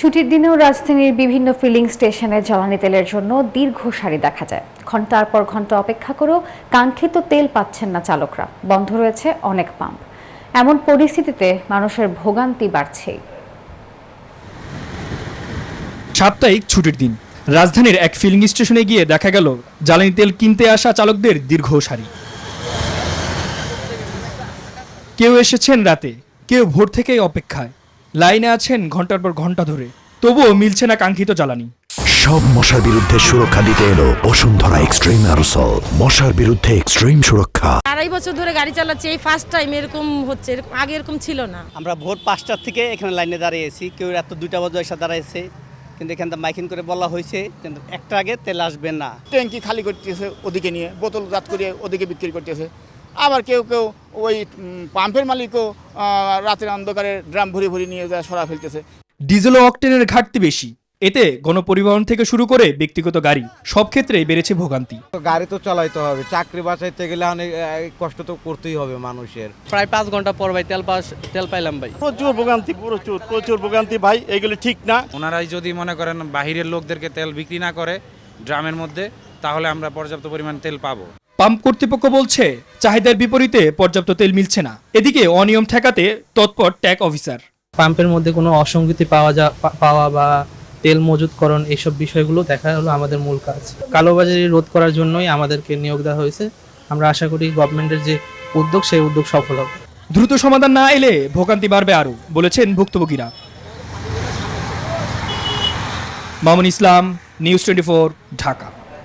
ছুটির দিনেও রাজধানীর বিভিন্ন ফিলিং স্টেশনে জ্বালানি তেলের জন্য দীর্ঘ সারি দেখা যায়। ঘন্টার পর ঘন্টা অপেক্ষা করেও কাঙ্ক্ষিত তেল পাচ্ছেন না চালকরা। বন্ধ রয়েছে অনেক পাম্প। এমন পরিস্থিতিতে মানুষের ভোগান্তি বাড়ছেই। সাপ্তাহিক ছুটির দিন রাজধানীর এক ফিলিং স্টেশনে গিয়ে দেখা গেল জ্বালানি তেল কিনতে আসা চালকদের দীর্ঘ সারি। কেউ এসেছেন রাতে, কেউ ভোর থেকেই অপেক্ষায়, লাইনে আছেন ঘন্টার পর ঘন্টা ধরে, তবুও মিলছে না কাঙ্ক্ষিত জ্বালানি। সব মশার বিরুদ্ধে সুরক্ষা দিতে এলো বসুন্ধরা এক্সট্রিম অ্যারোসল। মশার বিরুদ্ধে এক্সট্রিম সুরক্ষা। 2.5 বছর ধরে গাড়ি চালাচ্ছি, এই ফার্স্ট টাইম এরকম হচ্ছে, আগে এরকম ছিল না। আমরা ভোর 5টার থেকে এখানে লাইনে দাঁড়িয়েছি, কেউ রাত 2টা বাজে এসে দাঁড়াইছে, কিন্তু এখানে মাইকিং করে বলা হয়েছে কিন্তু একটা আগে তেল আসবে না। ট্যাঙ্কি খালি করতেছে ওদিকে নিয়ে, বোতল জাত করে ওদিকে বিক্রি করতেছে। আবার কেউ কেউ ওই পাম্পের মালিকও রাতের অন্ধকারে ড্রাম ভরি ভরি নিয়ে যায় সরা ফেলতেছে। ডিজেল ও অকটেনের ঘাটতি বেশি, এতে গণপরিবহন থেকে শুরু করে ব্যক্তিগত গাড়ি সব ক্ষেত্রেই বেড়েছে ভোগান্তি। গাড়ি তো চালাইতে হবে, চাকরি বাঁচাইতে গেলে অনেক কষ্ট তো করতেই হবে মানুষের। প্রায় 5 ঘন্টা পর ভাই তেল পাইলাম ভাই। প্রচুর ভোগান্তি ভাই, এগুলো ঠিক না। ওনারাই যদি মনে করেন বাহিরের লোকদেরকে তেল বিক্রি না করে ড্রামের মধ্যে, তাহলে আমরা পর্যাপ্ত পরিমাণ তেল পাবো। পাম্প কর্তৃপক্ষ বলছে চাহিদার বিপরীতে পর্যাপ্ত তেল মিলছে না। এদিকে অনিয়ম ঠেকাতে তৎপর ট্যাগ অফিসার। পাম্পের মধ্যে কোনো অসঙ্গতি পাওয়া বা তেল মজুতকরণ এইসব বিষয়গুলো দেখা হলো আমাদের মূল কাজ। কালোবাজারি রোধ করার জন্যই আমাদেরকে নিয়োগ দেওয়া হয়েছে। আমরা আশা করি গভর্নমেন্টের যে উদ্যোগ, সেই উদ্যোগ সফল হবে। দ্রুত সমাধান না এলে ভোগান্তি বাড়বে আরও, বলেছেন ভুক্তভোগীরা। মামুন ইসলাম, নিউজ 24, ঢাকা।